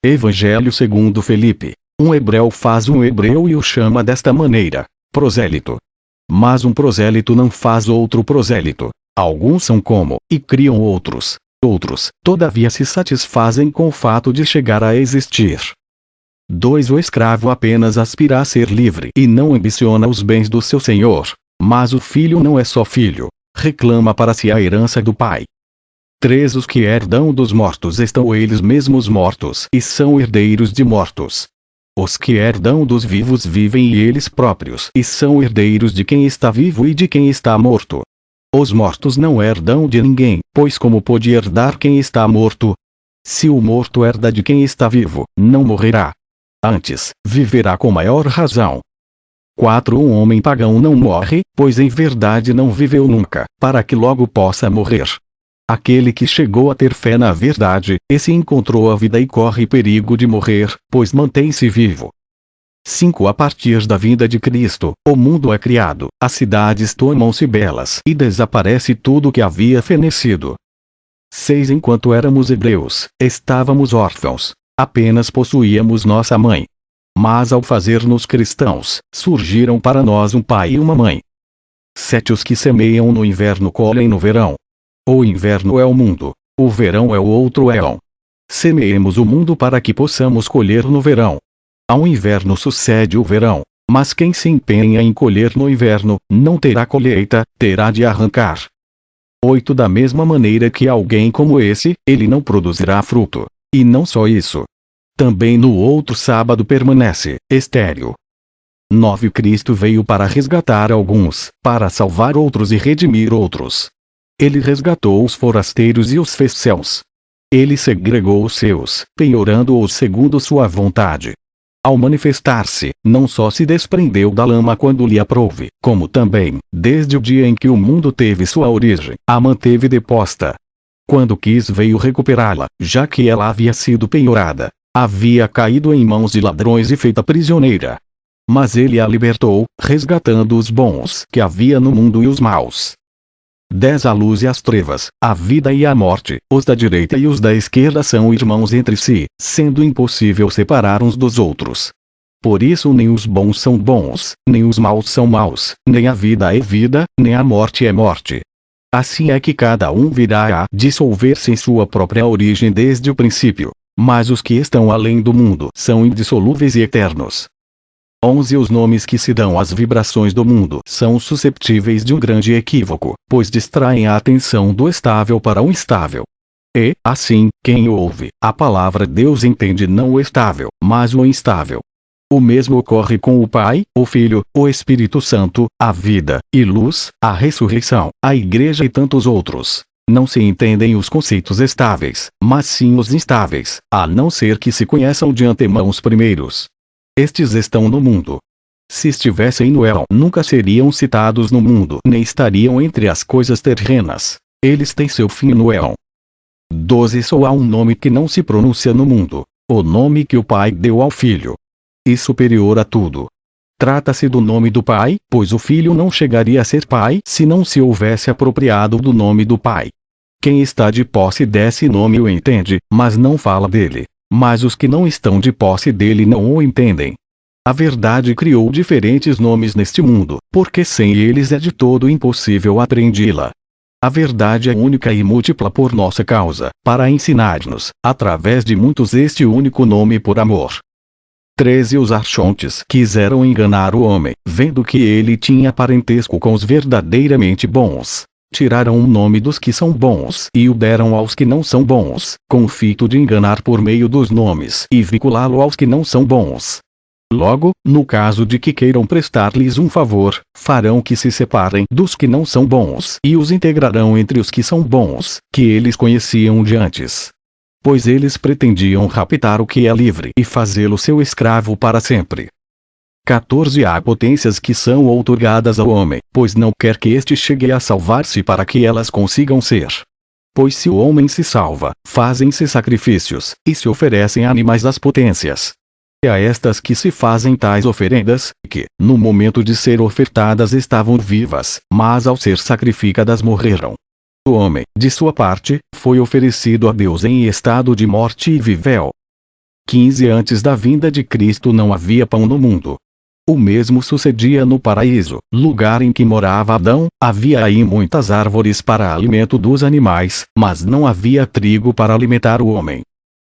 Evangelho segundo Felipe. Um hebreu faz um hebreu e o chama desta maneira: prosélito. Mas um prosélito não faz outro prosélito. Alguns são como, e criam outros. Outros, todavia, se satisfazem com o fato de chegar a existir. 2. O escravo apenas aspira a ser livre e não ambiciona os bens do seu senhor. Mas o filho não é só filho. Reclama para si a herança do pai. 3. Os que herdam dos mortos estão eles mesmos mortos e são herdeiros de mortos. Os que herdam dos vivos vivem e eles próprios e são herdeiros de quem está vivo e de quem está morto. Os mortos não herdam de ninguém, pois como pode herdar quem está morto? Se o morto herda de quem está vivo, não morrerá. Antes, viverá com maior razão. 4. Um homem pagão não morre, pois em verdade não viveu nunca, para que logo possa morrer. Aquele que chegou a ter fé na verdade, esse encontrou a vida e corre perigo de morrer, pois mantém-se vivo. 5. A partir da vinda de Cristo, o mundo é criado, as cidades tornam-se belas e desaparece tudo que havia fenecido. 6. Enquanto éramos hebreus, estávamos órfãos, apenas possuíamos nossa mãe. Mas ao fazer-nos cristãos, surgiram para nós um pai e uma mãe. 7. Os que semeiam no inverno colhem no verão. O inverno é o mundo, o verão é o outro éon. Semeemos o mundo para que possamos colher no verão. Ao inverno sucede o verão, mas quem se empenha em colher no inverno, não terá colheita, terá de arrancar. 8. Da mesma maneira que alguém como esse, ele não produzirá fruto. E não só isso. Também no outro sábado permanece estéril. 9. Cristo veio para resgatar alguns, para salvar outros e redimir outros. Ele resgatou os forasteiros e os fez seus. Ele segregou os seus, penhorando-os segundo sua vontade. Ao manifestar-se, não só se desprendeu da lama quando lhe aprouve, como também, desde o dia em que o mundo teve sua origem, a manteve deposta. Quando quis veio recuperá-la, já que ela havia sido penhorada. Havia caído em mãos de ladrões e feita prisioneira. Mas ele a libertou, resgatando os bons que havia no mundo e os maus. 10. A luz e as trevas, a vida e a morte, os da direita e os da esquerda são irmãos entre si, sendo impossível separar uns dos outros. Por isso nem os bons são bons, nem os maus são maus, nem a vida é vida, nem a morte é morte. Assim é que cada um virá a dissolver-se em sua própria origem desde o princípio. Mas os que estão além do mundo são indissolúveis e eternos. 11. Os nomes que se dão às vibrações do mundo são susceptíveis de um grande equívoco, pois distraem a atenção do estável para o instável. E, assim, quem ouve a palavra Deus entende não o estável, mas o instável. O mesmo ocorre com o Pai, o Filho, o Espírito Santo, a vida e luz, a ressurreição, a Igreja e tantos outros. Não se entendem os conceitos estáveis, mas sim os instáveis, a não ser que se conheçam de antemão os primeiros. Estes estão no mundo. Se estivessem no éon, nunca seriam citados no mundo, nem estariam entre as coisas terrenas. Eles têm seu fim no éon. 12. Só há um nome que não se pronuncia no mundo, o nome que o Pai deu ao Filho. E superior a tudo. Trata-se do nome do Pai, pois o Filho não chegaria a ser Pai se não se houvesse apropriado do nome do Pai. Quem está de posse desse nome o entende, mas não fala dele. Mas os que não estão de posse dele não o entendem. A verdade criou diferentes nomes neste mundo, porque sem eles é de todo impossível apreendê-la. A verdade é única e múltipla por nossa causa, para ensinar-nos, através de muitos, este único nome por amor. 13. Os archontes quiseram enganar o homem, vendo que ele tinha parentesco com os verdadeiramente bons. Tiraram o nome dos que são bons e o deram aos que não são bons, com o fito de enganar por meio dos nomes e vinculá-lo aos que não são bons. Logo, no caso de que queiram prestar-lhes um favor, farão que se separem dos que não são bons e os integrarão entre os que são bons, que eles conheciam de antes. Pois eles pretendiam raptar o que é livre e fazê-lo seu escravo para sempre. 14. Há potências que são outorgadas ao homem, pois não quer que este chegue a salvar-se para que elas consigam ser. Pois se o homem se salva, fazem-se sacrifícios, e se oferecem animais às potências. É a estas que se fazem tais oferendas, que, no momento de ser ofertadas estavam vivas, mas ao ser sacrificadas morreram. O homem, de sua parte, foi oferecido a Deus em estado de morte e viveu. 15 Antes da vinda de Cristo não havia pão no mundo. O mesmo sucedia no paraíso, lugar em que morava Adão. Havia aí muitas árvores para alimento dos animais, mas não havia trigo para alimentar o homem.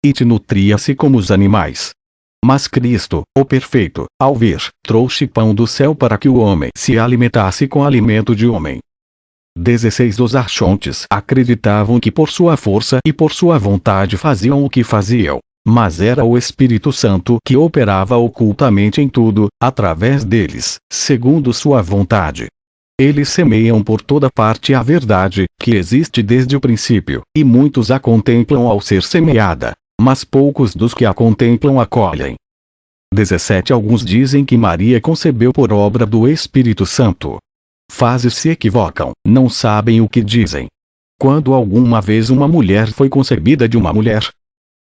It nutria-se como os animais. Mas Cristo, o perfeito, ao vir, trouxe pão do céu para que o homem se alimentasse com alimento de homem. 16 Os archontes acreditavam que por sua força e por sua vontade faziam o que faziam. Mas era o Espírito Santo que operava ocultamente em tudo, através deles, segundo sua vontade. Eles semeiam por toda parte a verdade, que existe desde o princípio, e muitos a contemplam ao ser semeada, mas poucos dos que a contemplam a colhem. 17 Alguns dizem que Maria concebeu por obra do Espírito Santo. Fases se equivocam, não sabem o que dizem. Quando alguma vez uma mulher foi concebida de uma mulher,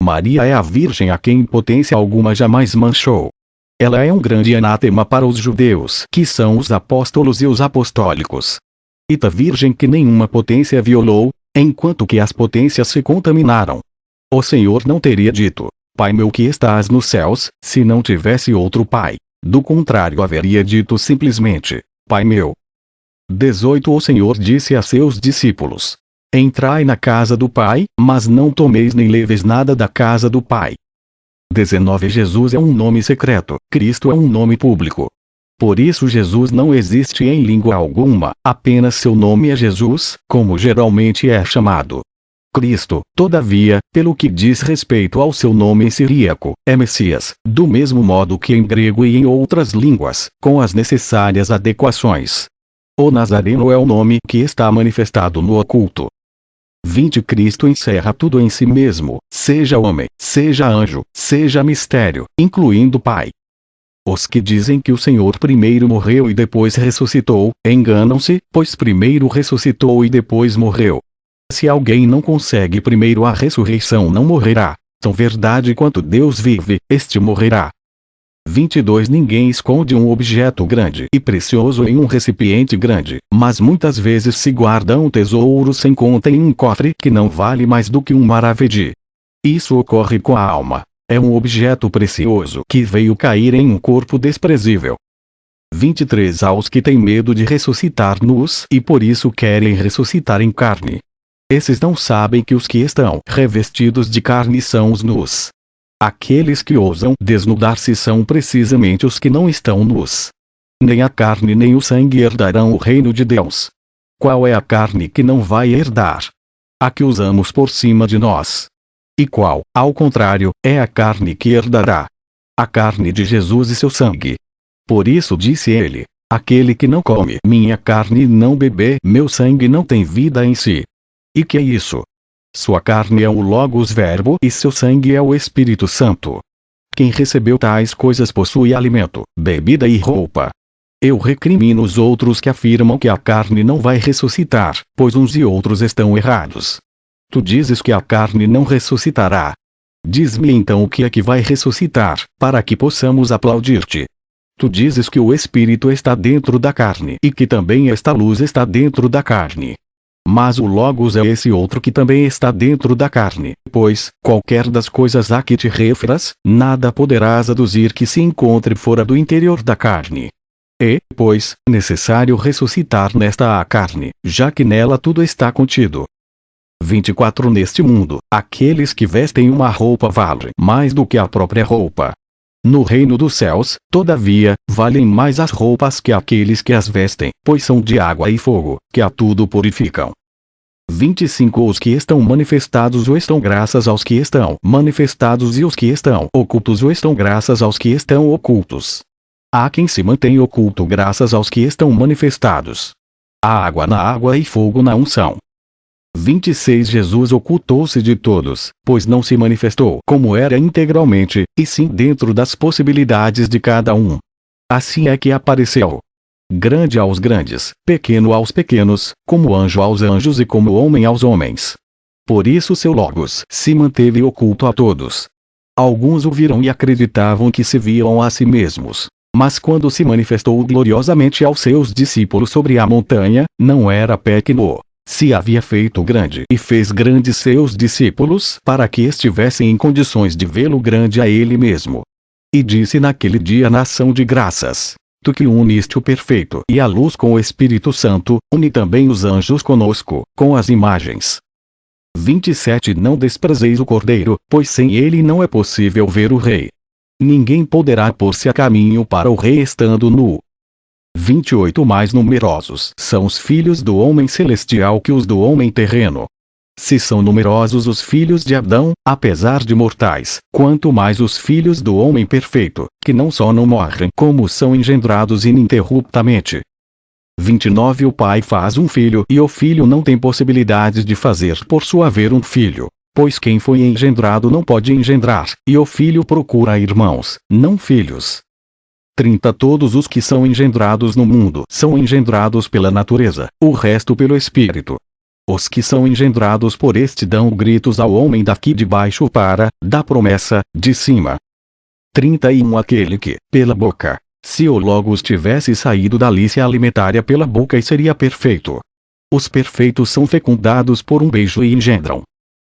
Maria é a Virgem a quem potência alguma jamais manchou. Ela é um grande anátema para os judeus, que são os apóstolos e os apostólicos. Ita Virgem que nenhuma potência violou, enquanto que as potências se contaminaram. O Senhor não teria dito, Pai meu que estás nos céus, se não tivesse outro Pai. Do contrário haveria dito simplesmente, Pai meu. 18 O Senhor disse a seus discípulos: Entrai na casa do Pai, mas não tomeis nem leveis nada da casa do Pai. 19 Jesus é um nome secreto, Cristo é um nome público. Por isso Jesus não existe em língua alguma, apenas seu nome é Jesus, como geralmente é chamado. Cristo, todavia, pelo que diz respeito ao seu nome em siríaco, é Messias, do mesmo modo que em grego e em outras línguas, com as necessárias adequações. O Nazareno é o nome que está manifestado no oculto. 20 Cristo encerra tudo em si mesmo, seja homem, seja anjo, seja mistério, incluindo Pai. Os que dizem que o Senhor primeiro morreu e depois ressuscitou, enganam-se, pois primeiro ressuscitou e depois morreu. Se alguém não consegue primeiro a ressurreição não morrerá. Tão verdade quanto Deus vive, este morrerá. 22 Ninguém esconde um objeto grande e precioso em um recipiente grande, mas muitas vezes se guarda um tesouro sem conta em um cofre que não vale mais do que um maravedí. Isso ocorre com a alma. É um objeto precioso que veio cair em um corpo desprezível. 23 Aos que têm medo de ressuscitar nus e por isso querem ressuscitar em carne. Esses não sabem que os que estão revestidos de carne são os nus. Aqueles que ousam desnudar-se são precisamente os que não estão nus. Nem a carne nem o sangue herdarão o reino de Deus. Qual é a carne que não vai herdar? A que usamos por cima de nós. E qual, ao contrário, é a carne que herdará? A carne de Jesus e seu sangue. Por isso disse ele, aquele que não come minha carne e não beber meu sangue não tem vida em si. E que é isso? Sua carne é o Logos Verbo e seu sangue é o Espírito Santo. Quem recebeu tais coisas possui alimento, bebida e roupa. Eu recrimino os outros que afirmam que a carne não vai ressuscitar, pois uns e outros estão errados. Tu dizes que a carne não ressuscitará. Diz-me então o que é que vai ressuscitar, para que possamos aplaudir-te. Tu dizes que o Espírito está dentro da carne e que também esta luz está dentro da carne. Mas o Logos é esse outro que também está dentro da carne, pois, qualquer das coisas a que te referas, nada poderás aduzir que se encontre fora do interior da carne. É, pois, necessário ressuscitar nesta a carne, já que nela tudo está contido. 24 Neste mundo, aqueles que vestem uma roupa valem mais do que a própria roupa. No reino dos céus, todavia, valem mais as roupas que aqueles que as vestem, pois são de água e fogo, que a tudo purificam. 25 Os que estão manifestados o estão graças aos que estão manifestados e os que estão ocultos o estão graças aos que estão ocultos. Há quem se mantém oculto graças aos que estão manifestados. Há água na água e fogo na unção. 26 Jesus ocultou-se de todos, pois não se manifestou como era integralmente, e sim dentro das possibilidades de cada um. Assim é que apareceu. Grande aos grandes, pequeno aos pequenos, como anjo aos anjos e como homem aos homens. Por isso seu Logos se manteve oculto a todos. Alguns o viram e acreditavam que se viam a si mesmos. Mas quando se manifestou gloriosamente aos seus discípulos sobre a montanha, não era pequeno. Se havia feito grande e fez grandes seus discípulos para que estivessem em condições de vê-lo grande a ele mesmo. E disse naquele dia na ação de graças: Tu que uniste o perfeito e a luz com o Espírito Santo, une também os anjos conosco, com as imagens. 27 Não desprezeis o Cordeiro, pois sem ele não é possível ver o Rei. Ninguém poderá pôr-se a caminho para o Rei estando nu. 28 Mais numerosos são os filhos do homem celestial que os do homem terreno. Se são numerosos os filhos de Adão, apesar de mortais, quanto mais os filhos do homem perfeito, que não só não morrem como são engendrados ininterruptamente. 29 O pai faz um filho e o filho não tem possibilidades de fazer por sua haver um filho, pois quem foi engendrado não pode engendrar, e o filho procura irmãos, não filhos. 30 Todos os que são engendrados no mundo são engendrados pela natureza, o resto pelo Espírito. Os que são engendrados por este dão gritos ao homem daqui de baixo para, da promessa, de cima. 31 Aquele que, pela boca, se o Logos tivesse saído dali se alimentaria pela boca e seria perfeito. Os perfeitos são fecundados por um beijo e engendram.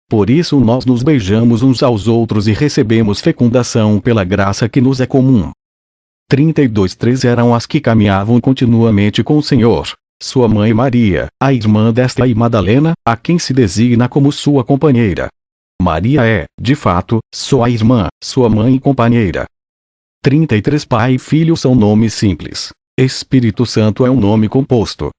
Por isso nós nos beijamos uns aos outros e recebemos fecundação pela graça que nos é comum. 32 Três eram as que caminhavam continuamente com o Senhor: sua mãe Maria, a irmã desta e Madalena, a quem se designa como sua companheira. Maria é, de fato, sua irmã, sua mãe e companheira. 33 Pai e Filho são nomes simples. Espírito Santo é um nome composto.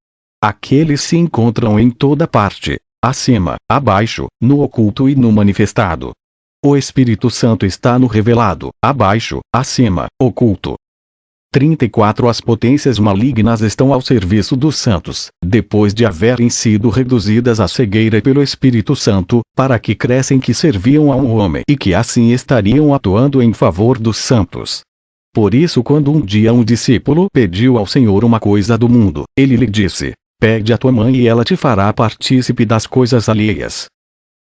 Aqueles se encontram em toda parte, acima, abaixo, no oculto e no manifestado. O Espírito Santo está no revelado, abaixo, acima, oculto. 34 As potências malignas estão ao serviço dos santos, depois de haverem sido reduzidas à cegueira pelo Espírito Santo, para que crescem que serviam a um homem e que assim estariam atuando em favor dos santos. Por isso quando um dia um discípulo pediu ao Senhor uma coisa do mundo, ele lhe disse: Pede a tua mãe e ela te fará partícipe das coisas alheias.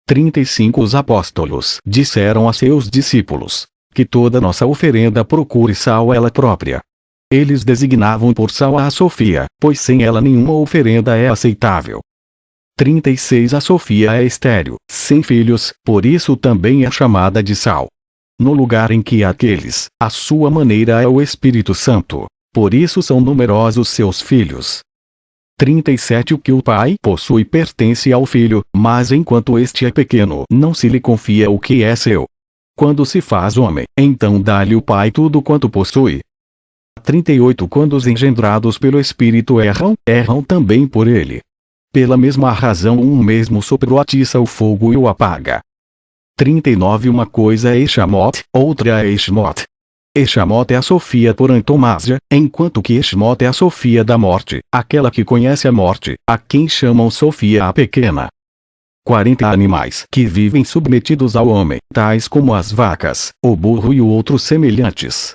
35 Os apóstolos disseram a seus discípulos: Que toda nossa oferenda procure sal ela própria. Eles designavam por sal a Sofia, pois sem ela nenhuma oferenda é aceitável. 36 A Sofia é estéril, sem filhos, por isso também é chamada de sal. No lugar em que aqueles, a sua maneira é o Espírito Santo, por isso são numerosos seus filhos. 37 O que o pai possui pertence ao filho, mas enquanto este é pequeno não se lhe confia o que é seu. Quando se faz homem, então dá-lhe o pai tudo quanto possui. 38 Quando os engendrados pelo Espírito erram, erram também por ele. Pela mesma razão um mesmo sopro atiça o fogo e o apaga. 39 Uma coisa é Eshmot, outra é Eshmot. Eshmot é a Sofia por antomásia, enquanto que Eshmot é a Sofia da morte, aquela que conhece a morte, a quem chamam Sofia a pequena. 40 Animais que vivem submetidos ao homem, tais como as vacas, o burro e outros semelhantes.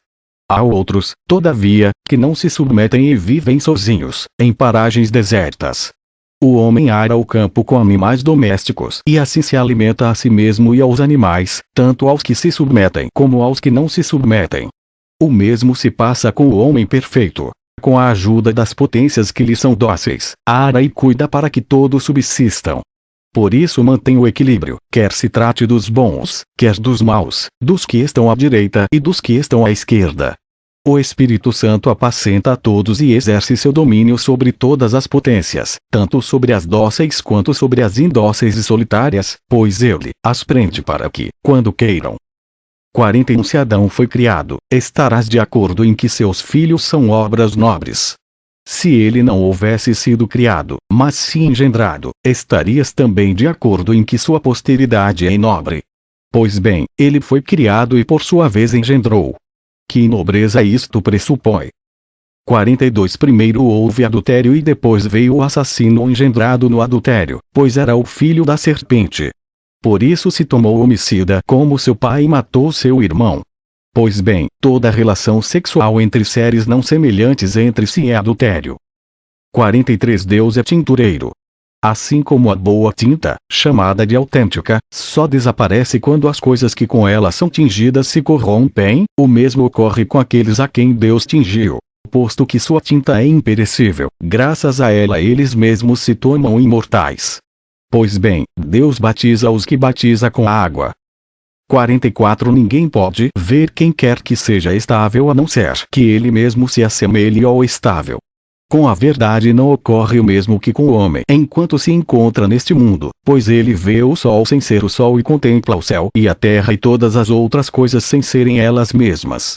Há outros, todavia, que não se submetem e vivem sozinhos, em paragens desertas. O homem ara o campo com animais domésticos e assim se alimenta a si mesmo e aos animais, tanto aos que se submetem como aos que não se submetem. O mesmo se passa com o homem perfeito. Com a ajuda das potências que lhe são dóceis, ara e cuida para que todos subsistam. Por isso mantém o equilíbrio, quer se trate dos bons, quer dos maus, dos que estão à direita e dos que estão à esquerda. O Espírito Santo apacenta a todos e exerce seu domínio sobre todas as potências, tanto sobre as dóceis quanto sobre as indóceis e solitárias, pois ele as prende para que, quando queiram. 41 Se Adão foi criado, estarás de acordo em que seus filhos são obras nobres. Se ele não houvesse sido criado, mas se engendrado, estarias também de acordo em que sua posteridade é nobre. Pois bem, ele foi criado e por sua vez engendrou. Que nobreza isto pressupõe. 42 Primeiro houve adultério e depois veio o assassino engendrado no adultério, pois era o filho da serpente. Por isso se tomou homicida como seu pai e matou seu irmão. Pois bem, toda relação sexual entre seres não semelhantes entre si é adultério. 43 Deus é tintureiro. Assim como a boa tinta, chamada de autêntica, só desaparece quando as coisas que com ela são tingidas se corrompem, o mesmo ocorre com aqueles a quem Deus tingiu. posto que sua tinta é imperecível, graças a ela eles mesmos se tornam imortais. Pois bem, Deus batiza os que batiza com a água. 44 Ninguém pode ver quem quer que seja estável a não ser que ele mesmo se assemelhe ao estável. Com a verdade não ocorre o mesmo que com o homem enquanto se encontra neste mundo, pois ele vê o sol sem ser o sol e contempla o céu e a terra e todas as outras coisas sem serem elas mesmas.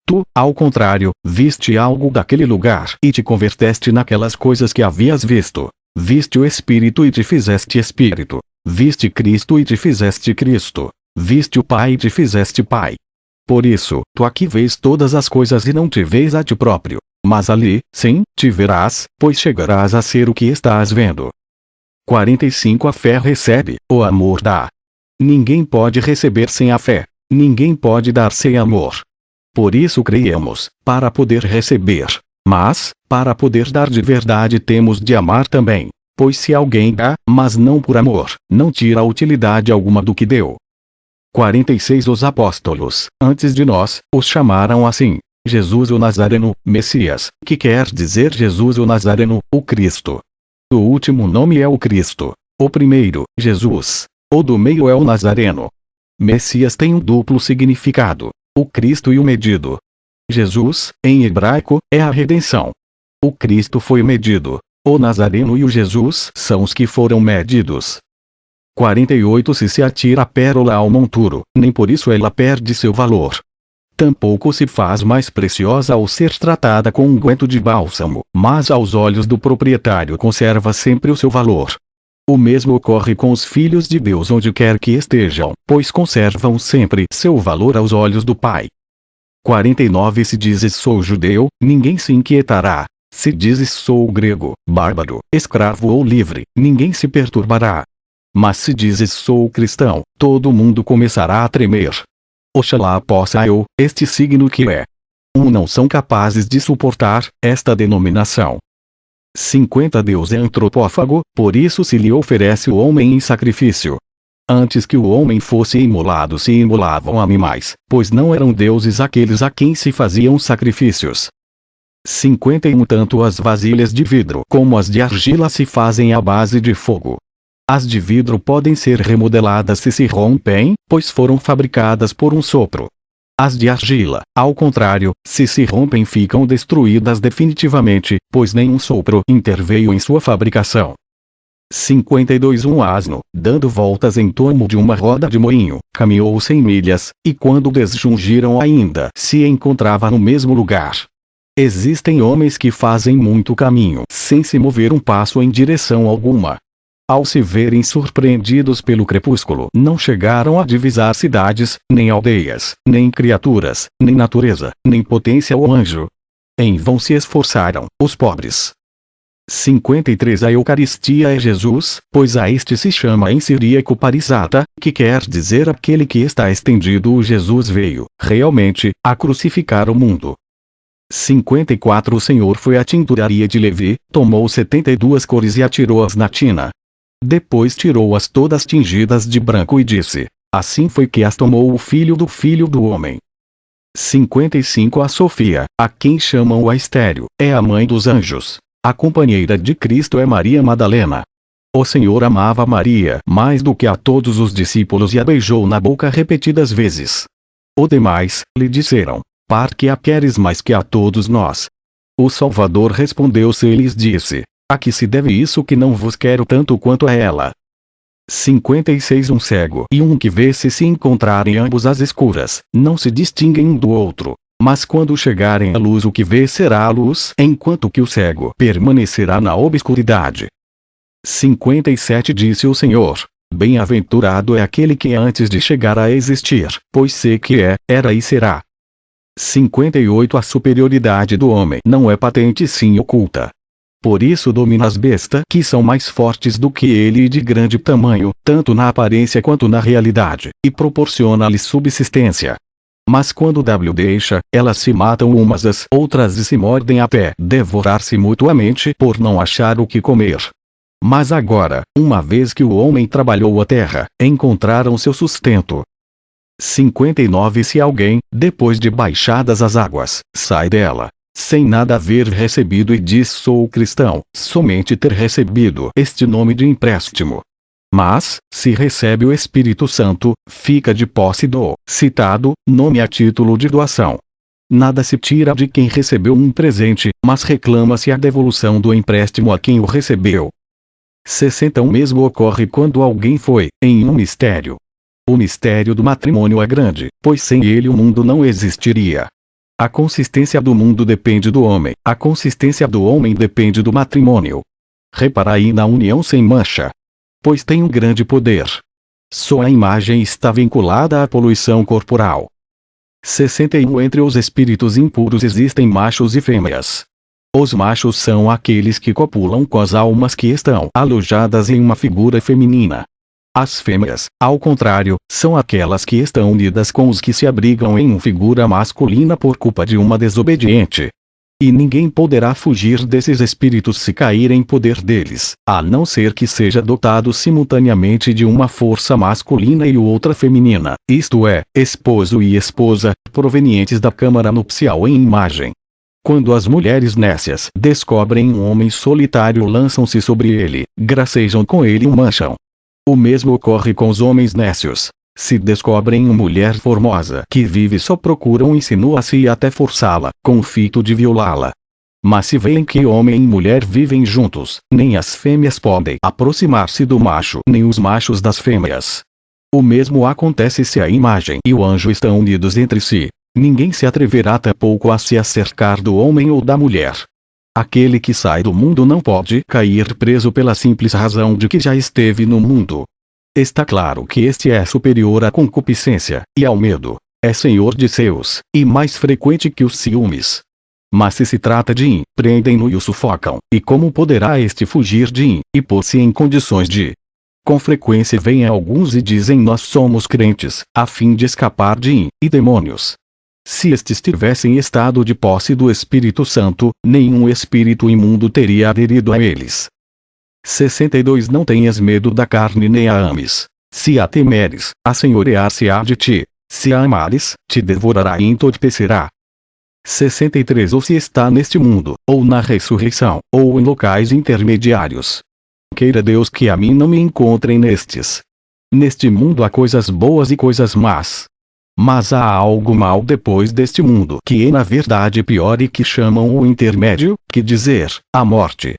Tu, ao contrário, viste algo daquele lugar e te converteste naquelas coisas que havias visto. Viste o Espírito e te fizeste Espírito. Viste Cristo e te fizeste Cristo. Viste o Pai e te fizeste Pai. Por isso, tu aqui vês todas as coisas e não te vês a ti próprio. Mas ali, sim, te verás, pois chegarás a ser o que estás vendo. 45 A fé recebe, o amor dá. Ninguém pode receber sem a fé. Ninguém pode dar sem amor. Por isso creiamos, para poder receber. Mas, para poder dar de verdade temos de amar também. Pois se alguém dá, mas não por amor, não tira utilidade alguma do que deu. 46 Os apóstolos, antes de nós, os chamaram assim: Jesus o Nazareno, Messias, que quer dizer Jesus o Nazareno, o Cristo. O último nome é o Cristo. O primeiro, Jesus. O do meio é o Nazareno. Messias tem um duplo significado: o Cristo e o medido. Jesus, em hebraico, é a redenção. O Cristo foi medido. O Nazareno e o Jesus são os que foram medidos. 48 Se atira a pérola ao monturo, nem por isso ela perde seu valor. Tampouco se faz mais preciosa ao ser tratada com unguento de bálsamo, mas aos olhos do proprietário conserva sempre o seu valor. O mesmo ocorre com os filhos de Deus onde quer que estejam, pois conservam sempre seu valor aos olhos do Pai. 49 Se dizes sou judeu, ninguém se inquietará. Se dizes sou grego, bárbaro, escravo ou livre, ninguém se perturbará. Mas se dizes sou cristão, todo mundo começará a tremer. Oxalá possa eu, este signo que é. Não são capazes de suportar esta denominação. 50 Deus é antropófago, por isso se lhe oferece o homem em sacrifício. Antes que o homem fosse imolado se imolavam animais, pois não eram deuses aqueles a quem se faziam sacrifícios. 51 Tanto as vasilhas de vidro como as de argila se fazem à base de fogo. As de vidro podem ser remodeladas se rompem, pois foram fabricadas por um sopro. As de argila, ao contrário, se rompem ficam destruídas definitivamente, pois nenhum sopro interveio em sua fabricação. 52 Um asno, dando voltas em torno de uma roda de moinho, caminhou 100 milhas, e quando desjungiram ainda se encontrava no mesmo lugar. Existem homens que fazem muito caminho sem se mover um passo em direção alguma. Ao se verem surpreendidos pelo crepúsculo, não chegaram a divisar cidades, nem aldeias, nem criaturas, nem natureza, nem potência ou anjo. Em vão se esforçaram, os pobres. 53 A Eucaristia é Jesus, pois a este se chama em siríaco parisata, que quer dizer aquele que está estendido. O Jesus veio, realmente, a crucificar o mundo. 54 O Senhor foi à tinturaria de Levi, tomou 72 cores e atirou-as na tina. Depois tirou-as todas tingidas de branco e disse: assim foi que as tomou o Filho do Homem. 55 A Sofia, a quem chamam a estéril, é a mãe dos anjos. A companheira de Cristo é Maria Madalena. O Senhor amava Maria mais do que a todos os discípulos e a beijou na boca repetidas vezes. Os demais lhe disseram: Par que a queres mais que a todos nós? O Salvador respondeu-se e lhes disse: a que se deve isso que não vos quero tanto quanto a ela? 56 Um cego e um que vê se encontrarem ambos às escuras, não se distinguem um do outro. Mas quando chegarem à luz o que vê será a luz, enquanto que o cego permanecerá na obscuridade. 57 Disse o Senhor: bem-aventurado é aquele que antes de chegar a existir, pois sei que é, era e será. 58 A superioridade do homem não é patente sim oculta. Por isso domina as bestas que são mais fortes do que ele e de grande tamanho, tanto na aparência quanto na realidade, e proporciona-lhes subsistência. Mas quando deixa, elas se matam umas às outras e se mordem até devorar-se mutuamente por não achar o que comer. Mas agora, uma vez que o homem trabalhou a terra, encontraram seu sustento. 59 Se alguém, depois de baixadas as águas, sai dela, sem nada haver recebido e diz sou cristão, somente ter recebido este nome de empréstimo. Mas, se recebe o Espírito Santo, fica de posse do citado nome a título de doação. Nada se tira de quem recebeu um presente, mas reclama-se a devolução do empréstimo a quem o recebeu. 60. O mesmo ocorre quando alguém foi, em um mistério. O mistério do matrimônio é grande, pois sem ele o mundo não existiria. A consistência do mundo depende do homem, a consistência do homem depende do matrimônio. Reparai na união sem mancha. Pois tem um grande poder. Só a imagem está vinculada à poluição corporal. 61. Entre os espíritos impuros existem machos e fêmeas. Os machos são aqueles que copulam com as almas que estão alojadas em uma figura feminina. As fêmeas, ao contrário, são aquelas que estão unidas com os que se abrigam em uma figura masculina por culpa de uma desobediente. E ninguém poderá fugir desses espíritos se cair em poder deles, a não ser que seja dotado simultaneamente de uma força masculina e outra feminina, isto é, esposo e esposa, provenientes da câmara nupcial em imagem. Quando as mulheres nécias descobrem um homem solitário, lançam-se sobre ele, gracejam com ele e o mancham. O mesmo ocorre com os homens nécios. Se descobrem uma mulher formosa que vive só procuram insinua-se e até forçá-la, com o fito de violá-la. Mas se veem que homem e mulher vivem juntos, nem as fêmeas podem aproximar-se do macho, nem os machos das fêmeas. O mesmo acontece se a imagem e o anjo estão unidos entre si. Ninguém se atreverá tampouco a se acercar do homem ou da mulher. Aquele que sai do mundo não pode cair preso pela simples razão de que já esteve no mundo. Está claro que este é superior à concupiscência, e ao medo, é senhor de seus, e mais frequente que os ciúmes. Mas se trata de prendem-no e o sufocam, e como poderá este fugir de e pôr-se em condições de? Com frequência vêm alguns e dizem nós somos crentes, a fim de escapar de e demônios. Se estes tivessem estado de posse do Espírito Santo, nenhum espírito imundo teria aderido a eles. 62. Não tenhas medo da carne nem a ames. Se a temeres, assenhorear-se-á de ti. Se a amares, te devorará e entorpecerá. 63. Ou se está neste mundo, ou na ressurreição, ou em locais intermediários. Queira Deus que a mim não me encontrem nestes. Neste mundo há coisas boas e coisas más. Mas há algo mal depois deste mundo que é na verdade pior e que chamam o intermédio, que dizer, a morte.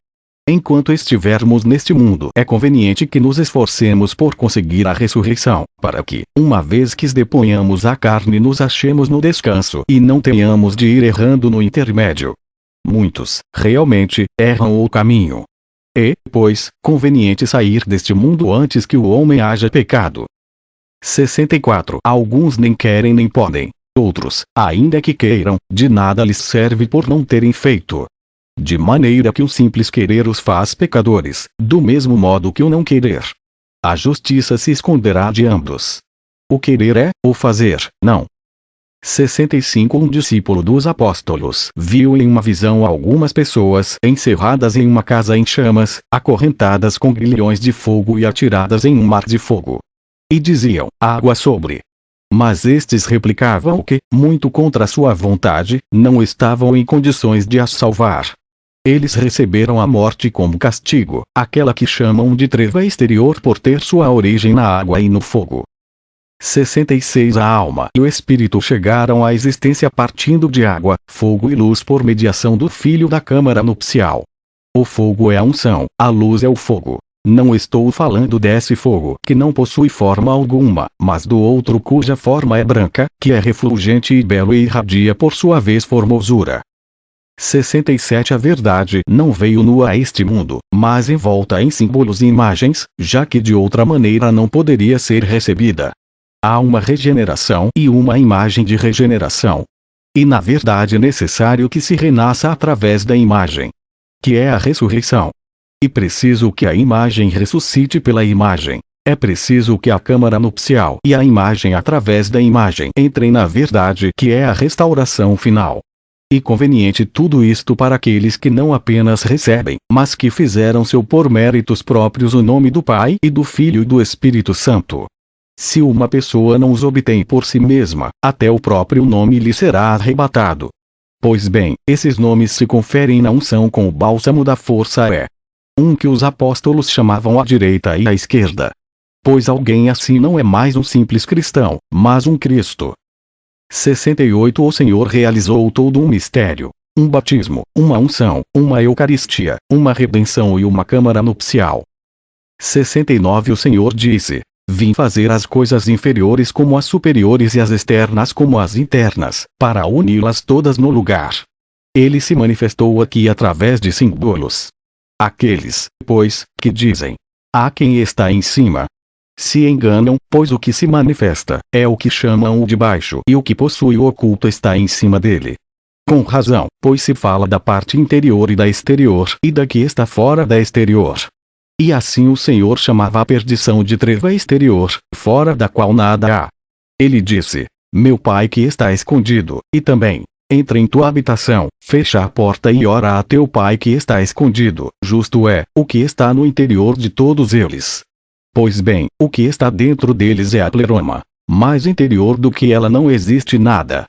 Enquanto estivermos neste mundo é conveniente que nos esforcemos por conseguir a ressurreição, para que, uma vez que deponhamos a carne nos achemos no descanso e não tenhamos de ir errando no intermédio. Muitos, realmente, erram o caminho. É, pois, conveniente sair deste mundo antes que o homem haja pecado. 64. Alguns nem querem nem podem. Outros, ainda que queiram, de nada lhes serve por não terem feito. De maneira que o simples querer os faz pecadores, do mesmo modo que o não querer. A justiça se esconderá de ambos. O querer é, o fazer, não. 65. Um discípulo dos apóstolos viu em uma visão algumas pessoas encerradas em uma casa em chamas, acorrentadas com grilhões de fogo e atiradas em um mar de fogo. E diziam, água sobre. Mas estes replicavam que, muito contra sua vontade, não estavam em condições de as salvar. Eles receberam a morte como castigo, aquela que chamam de treva exterior por ter sua origem na água e no fogo. 66. A alma e o espírito chegaram à existência partindo de água, fogo e luz por mediação do filho da câmara nupcial. O fogo é a unção, a luz é o fogo. Não estou falando desse fogo que não possui forma alguma, mas do outro cuja forma é branca, que é refulgente e belo e irradia por sua vez formosura. 67. A verdade não veio nua a este mundo, mas envolta em símbolos e imagens, já que de outra maneira não poderia ser recebida. Há uma regeneração e uma imagem de regeneração. E na verdade é necessário que se renasça através da imagem, que é a ressurreição. E preciso que a imagem ressuscite pela imagem. É preciso que a câmara nupcial e a imagem através da imagem entrem na verdade, que é a restauração final. E conveniente tudo isto para aqueles que não apenas recebem, mas que fizeram seu por méritos próprios o nome do Pai e do Filho e do Espírito Santo. Se uma pessoa não os obtém por si mesma, até o próprio nome lhe será arrebatado. Pois bem, esses nomes se conferem na unção com o bálsamo da força um que os apóstolos chamavam à direita e à esquerda. Pois alguém assim não é mais um simples cristão, mas um Cristo. 68 O Senhor realizou todo um mistério. Um batismo, uma unção, uma eucaristia, uma redenção e uma câmara nupcial. 69 O Senhor disse: vim fazer as coisas inferiores como as superiores e as externas como as internas, para uni-las todas no lugar. Ele se manifestou aqui através de símbolos. Aqueles, pois, que dizem: há quem está em cima, se enganam, pois o que se manifesta é o que chamam o de baixo e o que possui o oculto está em cima dele. Com razão, pois se fala da parte interior e da exterior e da que está fora da exterior. E assim o Senhor chamava a perdição de treva exterior, fora da qual nada há. Ele disse: meu Pai que está escondido, e também, entra em tua habitação, fecha a porta e ora a teu Pai que está escondido, justo é, o que está no interior de todos eles. Pois bem, o que está dentro deles é a pleroma. Mais interior do que ela não existe nada.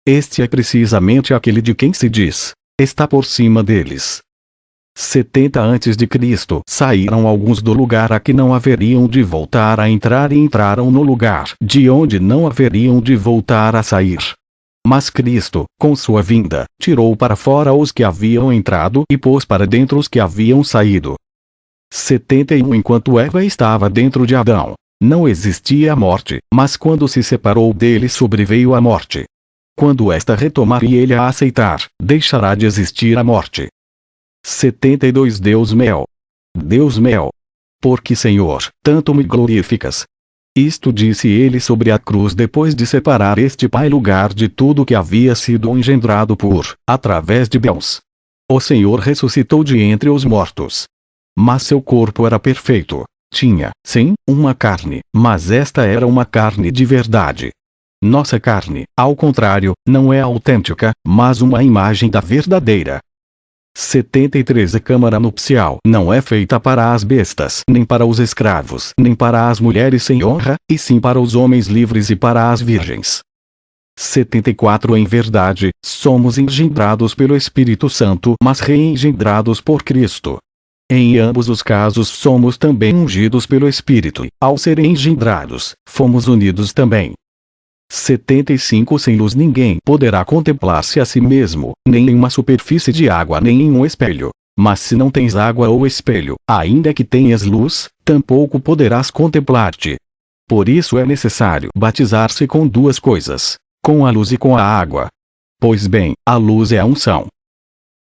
Este é precisamente aquele de quem se diz: está por cima deles. 70 Antes de Cristo saíram alguns do lugar a que não haveriam de voltar a entrar e entraram no lugar de onde não haveriam de voltar a sair. Mas Cristo, com sua vinda, tirou para fora os que haviam entrado e pôs para dentro os que haviam saído. 71 Enquanto Eva estava dentro de Adão, não existia a morte, mas quando se separou dele sobreveio a morte. Quando esta retomar e ele a aceitar, deixará de existir a morte. 72 Deus meu, porque Senhor, tanto me glorificas. Isto disse ele sobre a cruz depois de separar este Pai lugar de tudo que havia sido engendrado através de Deus. O Senhor ressuscitou de entre os mortos. Mas seu corpo era perfeito. Tinha, sim, uma carne, mas esta era uma carne de verdade. Nossa carne, ao contrário, não é autêntica, mas uma imagem da verdadeira. 73 A câmara nupcial não é feita para as bestas, nem para os escravos, nem para as mulheres sem honra, e sim para os homens livres e para as virgens. 74 Em verdade, somos engendrados pelo Espírito Santo, mas reengendrados por Cristo. Em ambos os casos somos também ungidos pelo Espírito, e, ao serem engendrados, fomos unidos também. 75 Sem luz ninguém poderá contemplar-se a si mesmo, nem em uma superfície de água nem em um espelho. Mas se não tens água ou espelho, ainda que tenhas luz, tampouco poderás contemplar-te. Por isso é necessário batizar-se com duas coisas, com a luz e com a água. Pois bem, a luz é a unção.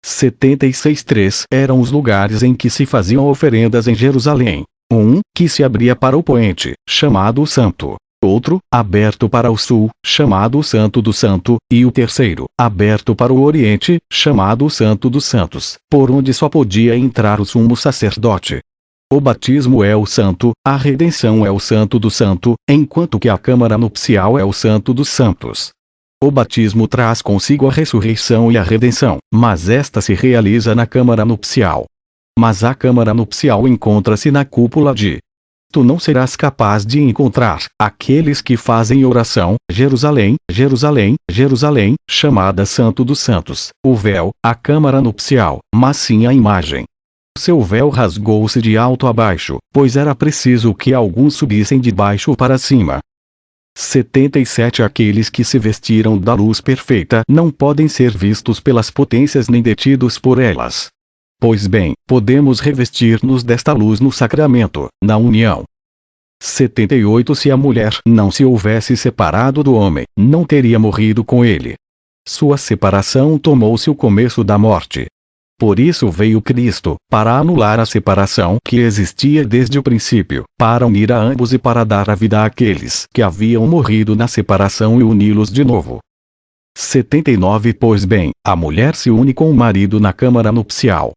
76 3 Eram os lugares em que se faziam oferendas em Jerusalém. Um, que se abria para o poente, chamado o Santo. Outro, aberto para o sul, chamado o Santo do Santo, e o terceiro, aberto para o oriente, chamado o Santo dos Santos, por onde só podia entrar o sumo sacerdote. O batismo é o santo, a redenção é o Santo do Santo, enquanto que a câmara nupcial é o Santo dos Santos. O batismo traz consigo a ressurreição e a redenção, mas esta se realiza na câmara nupcial. Mas a câmara nupcial encontra-se na cúpula de. Tu não serás capaz de encontrar aqueles que fazem oração, Jerusalém, Jerusalém, Jerusalém, chamada Santo dos Santos, o véu, a câmara nupcial, mas sim a imagem. Seu véu rasgou-se de alto a baixo, pois era preciso que alguns subissem de baixo para cima. 77 Aqueles que se vestiram da luz perfeita não podem ser vistos pelas potências nem detidos por elas. Pois bem, podemos revestir-nos desta luz no sacramento, na união. 78 Se a mulher não se houvesse separado do homem, não teria morrido com ele. Sua separação tomou-se o começo da morte. Por isso veio Cristo, para anular a separação que existia desde o princípio, para unir a ambos e para dar a vida àqueles que haviam morrido na separação e uni-los de novo. 79 Pois bem, a mulher se une com o marido na câmara nupcial.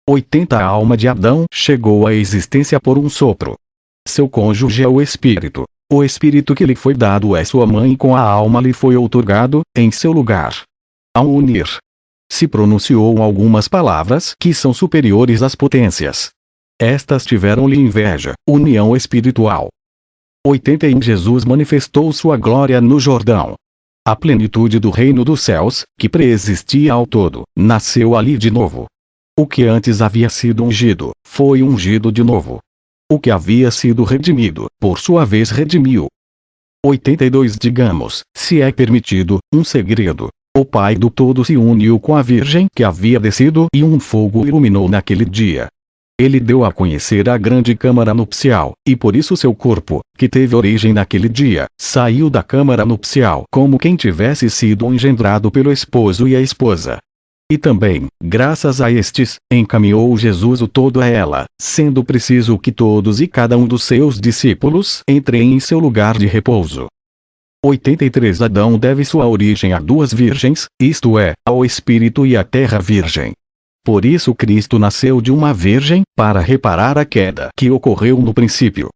80 A alma de Adão chegou à existência por um sopro. Seu cônjuge é o Espírito. O Espírito que lhe foi dado é sua mãe e com a alma lhe foi outorgado, em seu lugar. Ao unir, se pronunciou algumas palavras que são superiores às potências. Estas tiveram-lhe inveja, união espiritual. 81 Jesus manifestou sua glória no Jordão. A plenitude do reino dos céus, que preexistia ao todo, nasceu ali de novo. O que antes havia sido ungido, foi ungido de novo. O que havia sido redimido, por sua vez redimiu. 82 Digamos, se é permitido, um segredo. O Pai do Todo se uniu com a Virgem que havia descido e um fogo iluminou naquele dia. Ele deu a conhecer a grande câmara nupcial, e por isso seu corpo, que teve origem naquele dia, saiu da câmara nupcial como quem tivesse sido engendrado pelo esposo e a esposa. E também, graças a estes, encaminhou Jesus o todo a ela, sendo preciso que todos e cada um dos seus discípulos entrem em seu lugar de repouso. 83 Adão deve sua origem a duas virgens, isto é, ao Espírito e à terra virgem. Por isso Cristo nasceu de uma virgem, para reparar a queda que ocorreu no princípio.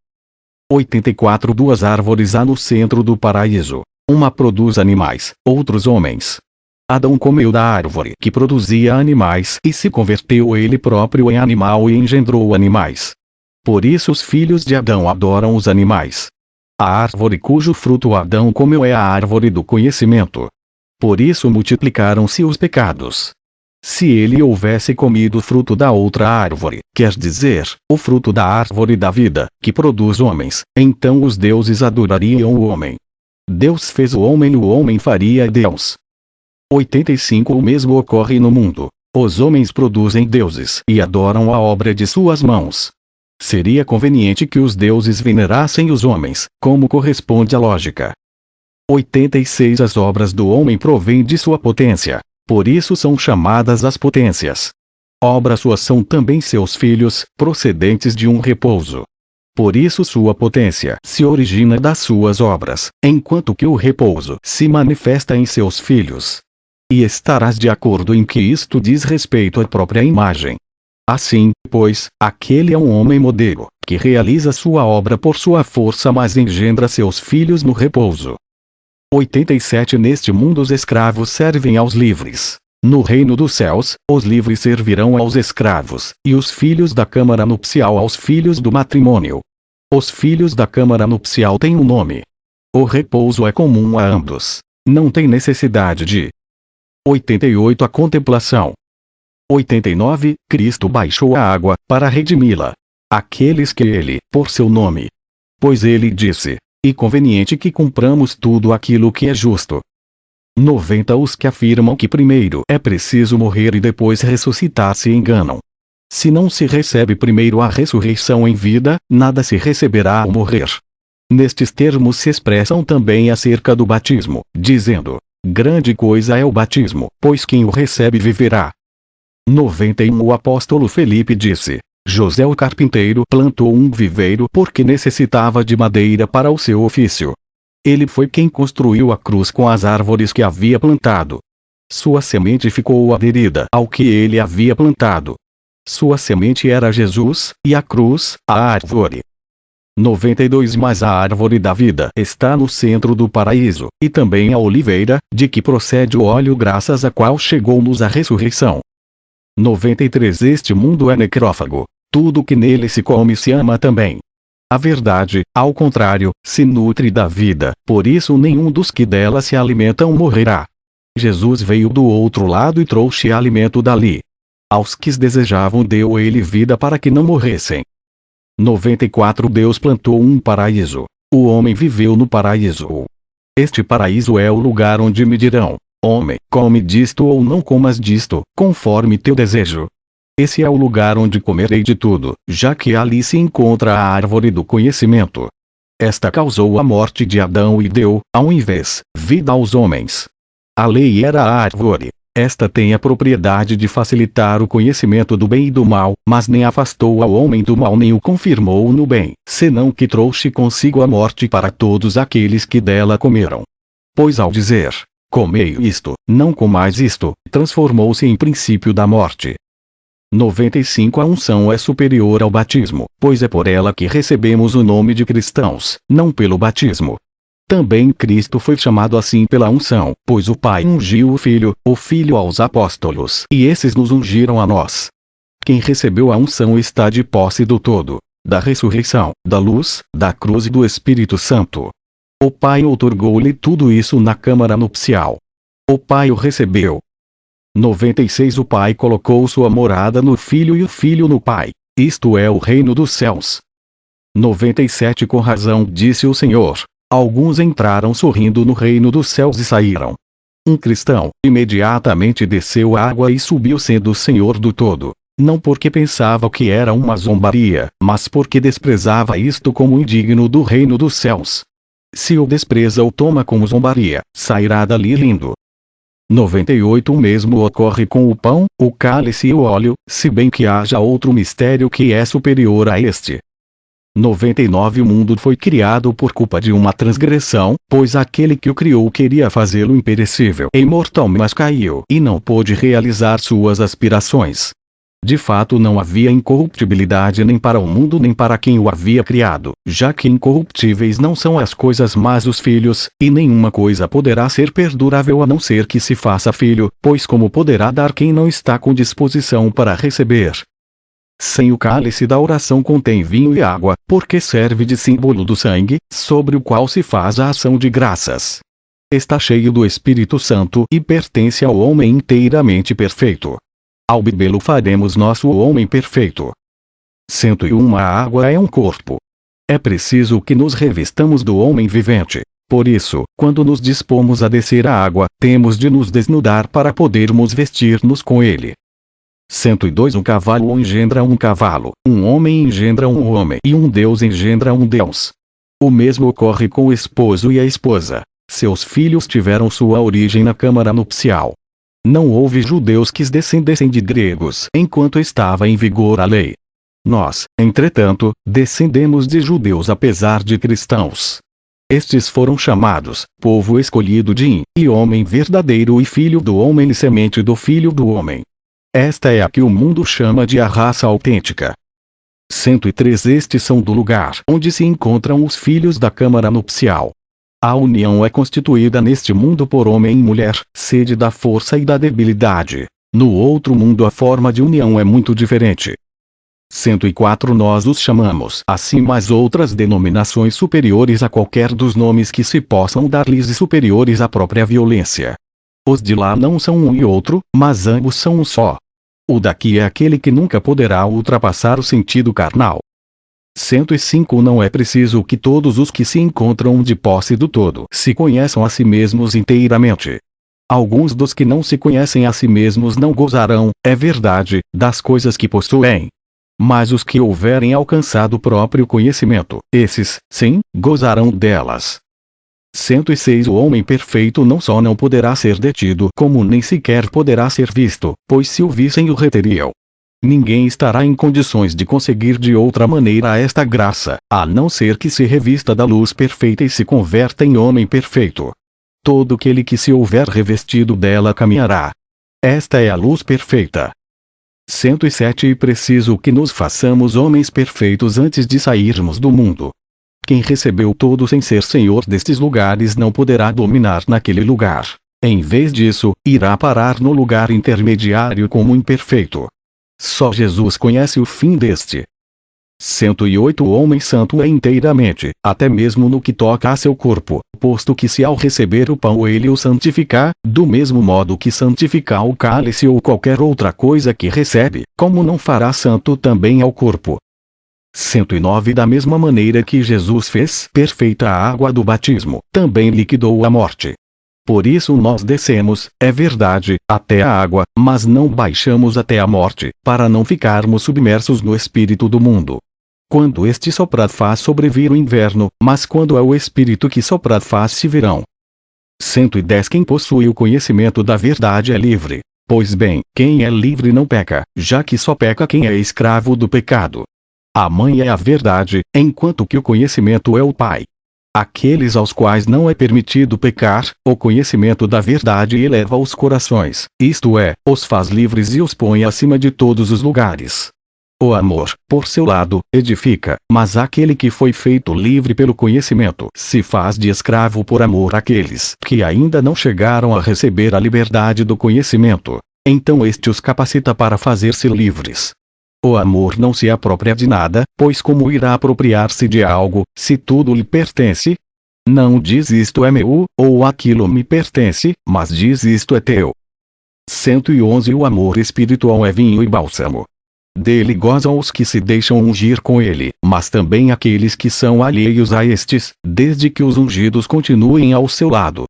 84 Duas árvores há no centro do paraíso. Uma produz animais, outros homens. Adão comeu da árvore que produzia animais e se converteu ele próprio em animal e engendrou animais. Por isso os filhos de Adão adoram os animais. A árvore cujo fruto Adão comeu é a árvore do conhecimento. Por isso multiplicaram-se os pecados. Se ele houvesse comido o fruto da outra árvore, quer dizer, o fruto da árvore da vida, que produz homens, então os deuses adorariam o homem. Deus fez o homem e o homem faria Deus. 85 O mesmo ocorre no mundo. Os homens produzem deuses e adoram a obra de suas mãos. Seria conveniente que os deuses venerassem os homens, como corresponde à lógica. 86 As obras do homem provêm de sua potência. Por isso são chamadas as potências. Obras suas são também seus filhos, procedentes de um repouso. Por isso sua potência se origina das suas obras, enquanto que o repouso se manifesta em seus filhos. E estarás de acordo em que isto diz respeito à própria imagem. Assim, pois, aquele é um homem modelo, que realiza sua obra por sua força mas engendra seus filhos no repouso. 87 Neste mundo os escravos servem aos livres. No reino dos céus, os livres servirão aos escravos, e os filhos da câmara nupcial aos filhos do matrimônio. Os filhos da câmara nupcial têm um nome. O repouso é comum a ambos. Não tem necessidade de. 88 A contemplação. 89 Cristo baixou a água, para redimi-la. Aqueles que ele, por seu nome. Pois ele disse, e conveniente que cumpramos tudo aquilo que é justo. 90 Os que afirmam que primeiro é preciso morrer e depois ressuscitar se enganam. Se não se recebe primeiro a ressurreição em vida, nada se receberá ao morrer. Nestes termos se expressam também acerca do batismo, dizendo, grande coisa é o batismo, pois quem o recebe viverá. 91 O apóstolo Felipe disse, José o carpinteiro plantou um viveiro porque necessitava de madeira para o seu ofício. Ele foi quem construiu a cruz com as árvores que havia plantado. Sua semente ficou aderida ao que ele havia plantado. Sua semente era Jesus, e a cruz, a árvore. 92 Mas a árvore da vida está no centro do paraíso, e também a oliveira, de que procede o óleo graças a qual chegou-nos a ressurreição. 93 Este mundo é necrófago. Tudo que nele se come se ama também. A verdade, ao contrário, se nutre da vida, por isso nenhum dos que dela se alimentam morrerá. Jesus veio do outro lado e trouxe alimento dali. Aos que desejavam deu ele vida para que não morressem. 94 Deus plantou um paraíso. O homem viveu no paraíso. Este paraíso é o lugar onde me dirão, homem, come disto ou não comas disto, conforme teu desejo. Esse é o lugar onde comerei de tudo, já que ali se encontra a árvore do conhecimento. Esta causou a morte de Adão e deu, ao invés, vida aos homens. A lei era a árvore. Esta tem a propriedade de facilitar o conhecimento do bem e do mal, mas nem afastou ao homem do mal nem o confirmou no bem, senão que trouxe consigo a morte para todos aqueles que dela comeram. Pois ao dizer, comei isto, não comais isto, transformou-se em princípio da morte. 95 A unção é superior ao batismo, pois é por ela que recebemos o nome de cristãos, não pelo batismo. Também Cristo foi chamado assim pela unção, pois o Pai ungiu o Filho aos apóstolos, e esses nos ungiram a nós. Quem recebeu a unção está de posse do todo, da ressurreição, da luz, da cruz e do Espírito Santo. O pai outorgou-lhe tudo isso na câmara nupcial. O pai o recebeu. 96 O pai colocou sua morada no filho e o filho no pai. Isto é o reino dos céus. 97 Com razão disse o Senhor. Alguns entraram sorrindo no reino dos céus e saíram. Um cristão imediatamente desceu a água e subiu sendo o Senhor do todo. Não porque pensava que era uma zombaria, mas porque desprezava isto como indigno do reino dos céus. Se o despreza ou toma como zombaria, sairá dali lindo. 98 O mesmo ocorre com o pão, o cálice e o óleo, se bem que haja outro mistério que é superior a este. 99 O mundo foi criado por culpa de uma transgressão, pois aquele que o criou queria fazê-lo imperecível e imortal, mas caiu e não pôde realizar suas aspirações. De fato não havia incorruptibilidade nem para o mundo nem para quem o havia criado, já que incorruptíveis não são as coisas mas os filhos, e nenhuma coisa poderá ser perdurável a não ser que se faça filho, pois como poderá dar quem não está com disposição para receber? Sem o cálice da oração contém vinho e água, porque serve de símbolo do sangue, sobre o qual se faz a ação de graças. Está cheio do Espírito Santo e pertence ao homem inteiramente perfeito. Ao bebê-lo faremos nosso homem perfeito. 101 A água é um corpo. É preciso que nos revistamos do homem vivente. Por isso, quando nos dispomos a descer a água, temos de nos desnudar para podermos vestir-nos com ele. 102 Um cavalo engendra um cavalo, um homem engendra um homem e um Deus engendra um Deus. O mesmo ocorre com o esposo e a esposa. Seus filhos tiveram sua origem na câmara nupcial. Não houve judeus que descendessem de gregos enquanto estava em vigor a lei. Nós, entretanto, descendemos de judeus apesar de cristãos. Estes foram chamados, povo escolhido de Im, e homem verdadeiro e filho do homem e semente do filho do homem. Esta é a que o mundo chama de a raça autêntica. 103 Estes são do lugar onde se encontram os filhos da câmara nupcial. A união é constituída neste mundo por homem e mulher, sede da força e da debilidade. No outro mundo a forma de união é muito diferente. 104 Nós os chamamos assim mas outras denominações superiores a qualquer dos nomes que se possam dar-lhes e superiores à própria violência. Os de lá não são um e outro, mas ambos são um só. O daqui é aquele que nunca poderá ultrapassar o sentido carnal. 105 Não é preciso que todos os que se encontram de posse do todo se conheçam a si mesmos inteiramente. Alguns dos que não se conhecem a si mesmos não gozarão, é verdade, das coisas que possuem. Mas os que houverem alcançado o próprio conhecimento, esses, sim, gozarão delas. 106 O homem perfeito não só não poderá ser detido, como nem sequer poderá ser visto, pois se o vissem o reteriam. Ninguém estará em condições de conseguir de outra maneira esta graça, a não ser que se revista da luz perfeita e se converta em homem perfeito. Todo aquele que se houver revestido dela caminhará. Esta é a luz perfeita. 107 E preciso que nos façamos homens perfeitos antes de sairmos do mundo. Quem recebeu todo sem ser senhor destes lugares não poderá dominar naquele lugar. Em vez disso, irá parar no lugar intermediário como imperfeito. Só Jesus conhece o fim deste. 108 O homem santo é inteiramente, até mesmo no que toca a seu corpo, posto que se ao receber o pão ele o santificar, do mesmo modo que santificar o cálice ou qualquer outra coisa que recebe, como não fará santo também ao corpo. 109 Da mesma maneira que Jesus fez perfeita a água do batismo, também liquidou a morte. Por isso nós descemos, é verdade, até a água, mas não baixamos até a morte, para não ficarmos submersos no espírito do mundo. Quando este soprar faz sobrevir o inverno, mas quando é o espírito que soprar faz-se verão. 110 Quem possui o conhecimento da verdade é livre. Pois bem, quem é livre não peca, já que só peca quem é escravo do pecado. A mãe é a verdade, enquanto que o conhecimento é o pai. Aqueles aos quais não é permitido pecar, o conhecimento da verdade eleva os corações, isto é, os faz livres e os põe acima de todos os lugares. O amor, por seu lado, edifica, mas aquele que foi feito livre pelo conhecimento se faz de escravo por amor àqueles que ainda não chegaram a receber a liberdade do conhecimento. Então este os capacita para fazer-se livres. O amor não se apropria de nada, pois como irá apropriar-se de algo, se tudo lhe pertence? Não diz isto é meu, ou aquilo me pertence, mas diz isto é teu. 111 O amor espiritual é vinho e bálsamo. Dele gozam os que se deixam ungir com ele, mas também aqueles que são alheios a estes, desde que os ungidos continuem ao seu lado.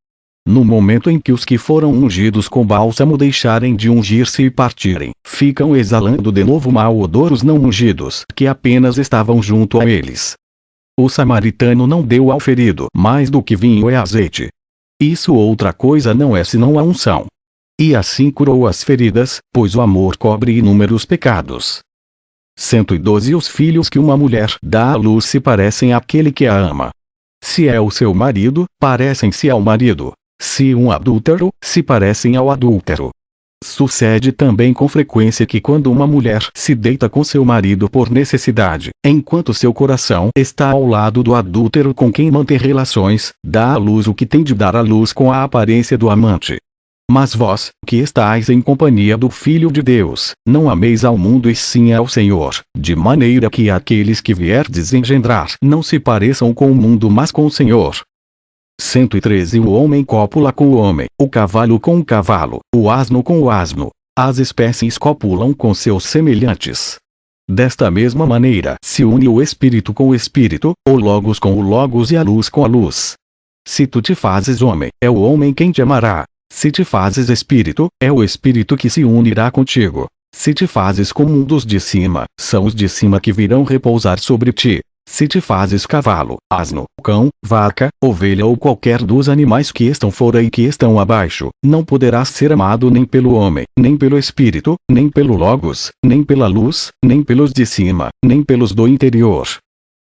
No momento em que os que foram ungidos com bálsamo deixarem de ungir-se e partirem, ficam exalando de novo mau odor os não ungidos, que apenas estavam junto a eles. O samaritano não deu ao ferido mais do que vinho e azeite. Isso outra coisa não é senão a unção. E assim curou as feridas, pois o amor cobre inúmeros pecados. 112 Os filhos que uma mulher dá à luz se parecem àquele que a ama. Se é o seu marido, parecem-se ao marido. Se um adúltero, se parecem ao adúltero. Sucede também com frequência que quando uma mulher se deita com seu marido por necessidade, enquanto seu coração está ao lado do adúltero com quem mantém relações, dá à luz o que tem de dar à luz com a aparência do amante. Mas vós, que estáis em companhia do Filho de Deus, não ameis ao mundo e sim ao Senhor, de maneira que aqueles que vierdes engendrar não se pareçam com o mundo mas com o Senhor. 113 O homem copula com o homem, o cavalo com o cavalo, o asno com o asno. As espécies copulam com seus semelhantes. Desta mesma maneira se une o espírito com o espírito, o logos com o logos e a luz com a luz. Se tu te fazes homem, é o homem quem te amará. Se te fazes espírito, é o espírito que se unirá contigo. Se te fazes como um dos de cima, são os de cima que virão repousar sobre ti. Se te fazes cavalo, asno, cão, vaca, ovelha ou qualquer dos animais que estão fora e que estão abaixo, não poderás ser amado nem pelo homem, nem pelo espírito, nem pelo logos, nem pela luz, nem pelos de cima, nem pelos do interior.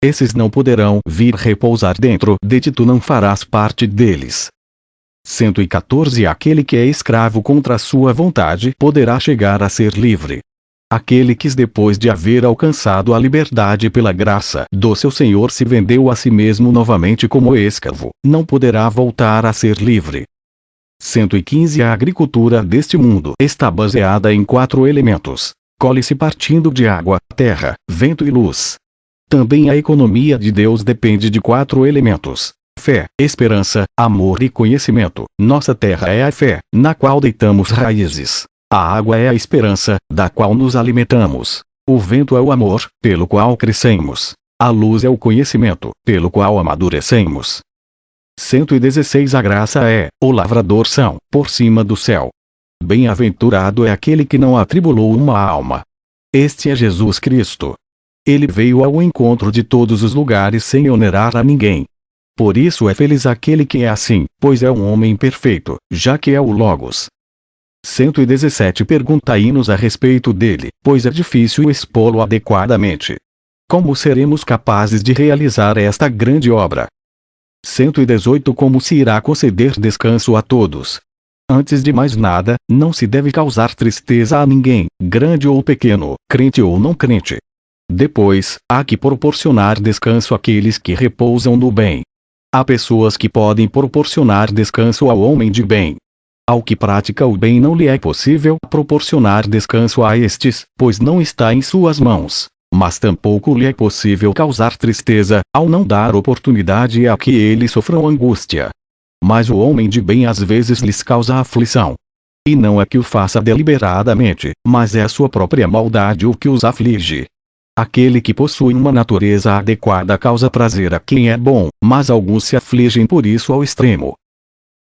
Esses não poderão vir repousar dentro de ti, tu não farás parte deles. 114 Aquele que é escravo contra a sua vontade poderá chegar a ser livre. Aquele que depois de haver alcançado a liberdade pela graça do seu Senhor se vendeu a si mesmo novamente como escravo, não poderá voltar a ser livre. 115 A agricultura deste mundo está baseada em 4 elementos. Colhe-se partindo de água, terra, vento e luz. Também a economia de Deus depende de 4 elementos. Fé, esperança, amor e conhecimento. Nossa terra é a fé, na qual deitamos raízes. A água é a esperança, da qual nos alimentamos. O vento é o amor, pelo qual crescemos. A luz é o conhecimento, pelo qual amadurecemos. 116 A graça é, o lavrador são, por cima do céu. Bem-aventurado é aquele que não atribulou uma alma. Este é Jesus Cristo. Ele veio ao encontro de todos os lugares sem onerar a ninguém. Por isso é feliz aquele que é assim, pois é um homem perfeito, já que é o Logos. 117 Perguntai-nos a respeito dele, pois é difícil expô-lo adequadamente. Como seremos capazes de realizar esta grande obra? 118 Como se irá conceder descanso a todos? Antes de mais nada, não se deve causar tristeza a ninguém, grande ou pequeno, crente ou não crente. Depois, há que proporcionar descanso àqueles que repousam no bem. Há pessoas que podem proporcionar descanso ao homem de bem. Ao que pratica o bem não lhe é possível proporcionar descanso a estes, pois não está em suas mãos. Mas tampouco lhe é possível causar tristeza, ao não dar oportunidade a que eles sofram angústia. Mas o homem de bem às vezes lhes causa aflição. E não é que o faça deliberadamente, mas é a sua própria maldade o que os aflige. Aquele que possui uma natureza adequada causa prazer a quem é bom, mas alguns se afligem por isso ao extremo.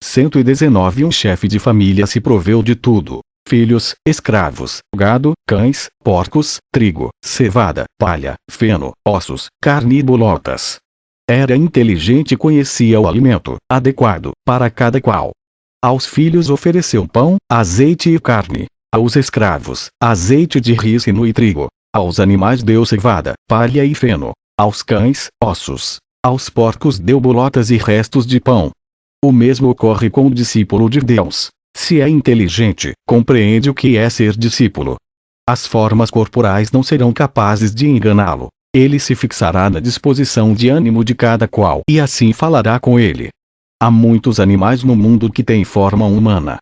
119 Um chefe de família se proveu de tudo: filhos, escravos, gado, cães, porcos, trigo, cevada, palha, feno, ossos, carne e bolotas. Era inteligente e conhecia o alimento adequado para cada qual. Aos filhos ofereceu pão, azeite e carne. Aos escravos, azeite de rícino e trigo. Aos animais deu cevada, palha e feno. Aos cães, ossos. Aos porcos deu bolotas e restos de pão. O mesmo ocorre com o discípulo de Deus. Se é inteligente, compreende o que é ser discípulo. As formas corporais não serão capazes de enganá-lo. Ele se fixará na disposição de ânimo de cada qual e assim falará com ele. Há muitos animais no mundo que têm forma humana.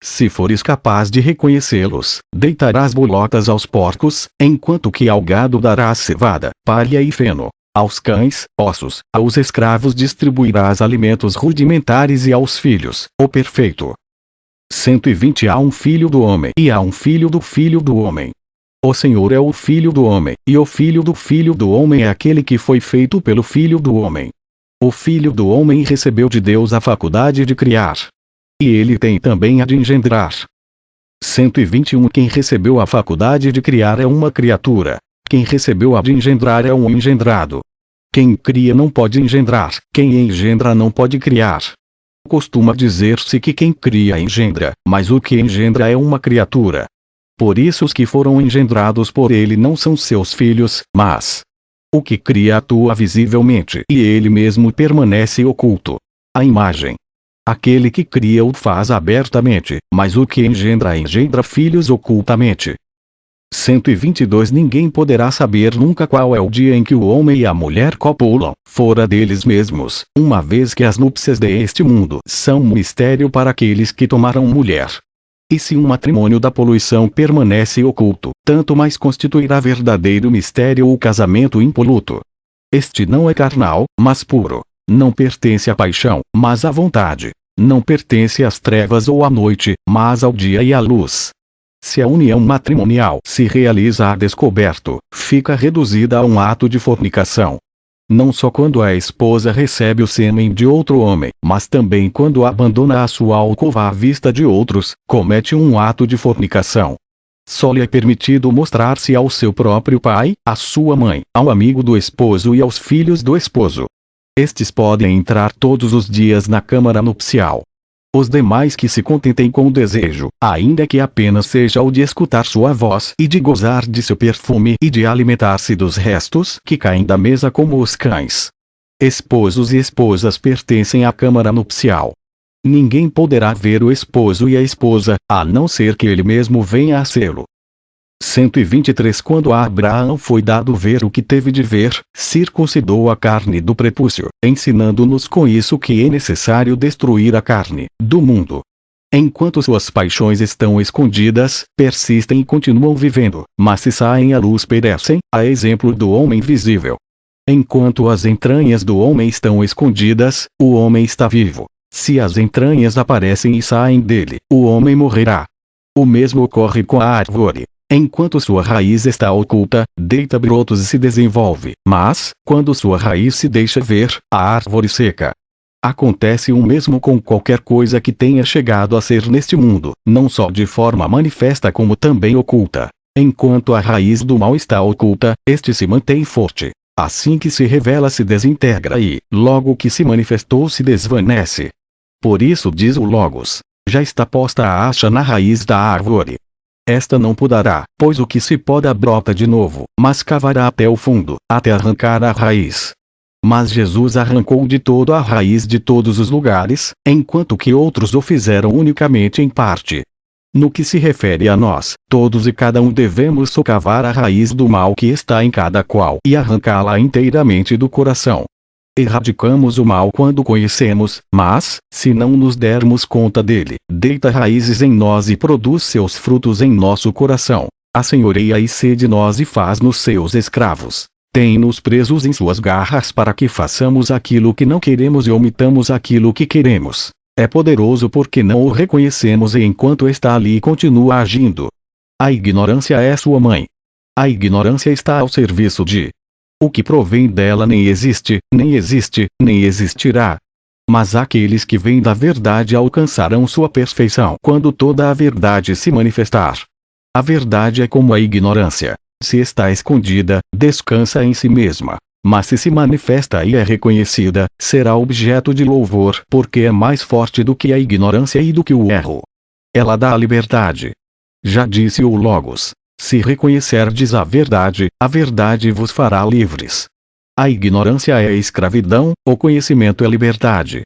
Se fores capaz de reconhecê-los, deitarás bolotas aos porcos, enquanto que ao gado darás cevada, palha e feno. Aos cães, ossos, aos escravos distribuirás alimentos rudimentares e aos filhos, o perfeito. 120 Há um filho do homem e há um filho do homem. O Senhor é o filho do homem, e o filho do homem é aquele que foi feito pelo filho do homem. O filho do homem recebeu de Deus a faculdade de criar. E ele tem também a de engendrar. 121 Quem recebeu a faculdade de criar é uma criatura. Quem recebeu a de engendrar é um engendrado. Quem cria não pode engendrar, quem engendra não pode criar. Costuma dizer-se que quem cria engendra, mas o que engendra é uma criatura. Por isso os que foram engendrados por ele não são seus filhos, mas o que cria atua visivelmente e ele mesmo permanece oculto. A imagem. Aquele que cria o faz abertamente, mas o que engendra filhos ocultamente. 122 Ninguém poderá saber nunca qual é o dia em que o homem e a mulher copulam, fora deles mesmos, uma vez que as núpcias deste mundo são um mistério para aqueles que tomaram mulher. E se um matrimônio da poluição permanece oculto, tanto mais constituirá verdadeiro mistério o casamento impoluto. Este não é carnal, mas puro. Não pertence à paixão, mas à vontade. Não pertence às trevas ou à noite, mas ao dia e à luz. Se a união matrimonial se realiza a descoberto, fica reduzida a um ato de fornicação. Não só quando a esposa recebe o sêmen de outro homem, mas também quando abandona a sua alcova à vista de outros, comete um ato de fornicação. Só lhe é permitido mostrar-se ao seu próprio pai, à sua mãe, ao amigo do esposo e aos filhos do esposo. Estes podem entrar todos os dias na câmara nupcial. Os demais que se contentem com o desejo, ainda que apenas seja o de escutar sua voz e de gozar de seu perfume e de alimentar-se dos restos que caem da mesa como os cães. Esposos e esposas pertencem à câmara nupcial. Ninguém poderá ver o esposo e a esposa, a não ser que ele mesmo venha a sê-lo. 123 Quando a Abraão foi dado ver o que teve de ver, circuncidou a carne do prepúcio, ensinando-nos com isso que é necessário destruir a carne do mundo. Enquanto suas paixões estão escondidas, persistem e continuam vivendo, mas se saem à luz perecem, a exemplo do homem visível. Enquanto as entranhas do homem estão escondidas, o homem está vivo. Se as entranhas aparecem e saem dele, o homem morrerá. O mesmo ocorre com a árvore. Enquanto sua raiz está oculta, deita brotos e se desenvolve, mas, quando sua raiz se deixa ver, a árvore seca. Acontece o mesmo com qualquer coisa que tenha chegado a ser neste mundo, não só de forma manifesta como também oculta. Enquanto a raiz do mal está oculta, este se mantém forte. Assim que se revela se desintegra e, logo que se manifestou se desvanece. Por isso diz o Logos, já está posta a acha na raiz da árvore. Esta não podará, pois o que se poda brota de novo, mas cavará até o fundo, até arrancar a raiz. Mas Jesus arrancou de todo a raiz de todos os lugares, enquanto que outros o fizeram unicamente em parte. No que se refere a nós, todos e cada um devemos socavar a raiz do mal que está em cada qual e arrancá-la inteiramente do coração. Erradicamos o mal quando conhecemos, mas, se não nos dermos conta dele, deita raízes em nós e produz seus frutos em nosso coração. Assenhoreia-se de nós e faz-nos seus escravos. Tem-nos presos em suas garras para que façamos aquilo que não queremos e omitamos aquilo que queremos. É poderoso porque não o reconhecemos e enquanto está ali continua agindo. A ignorância é sua mãe. A ignorância está ao serviço de o que provém dela nem existe, nem existe, nem existirá. Mas aqueles que vêm da verdade alcançarão sua perfeição quando toda a verdade se manifestar. A verdade é como a ignorância. Se está escondida, descansa em si mesma. Mas se manifesta e é reconhecida, será objeto de louvor porque é mais forte do que a ignorância e do que o erro. Ela dá a liberdade. Já disse o Logos. Se reconhecerdes a verdade vos fará livres. A ignorância é escravidão, o conhecimento é liberdade.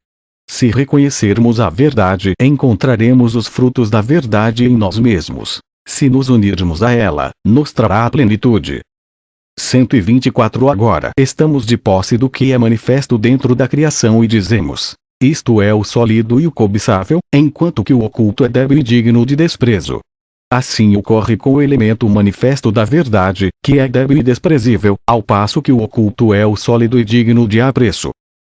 Se reconhecermos a verdade, encontraremos os frutos da verdade em nós mesmos. Se nos unirmos a ela, nos trará a plenitude. 124 Agora estamos de posse do que é manifesto dentro da criação e dizemos: isto é o sólido e o cobiçável, enquanto que o oculto é débil e digno de desprezo. Assim ocorre com o elemento manifesto da verdade, que é débil e desprezível, ao passo que o oculto é o sólido e digno de apreço.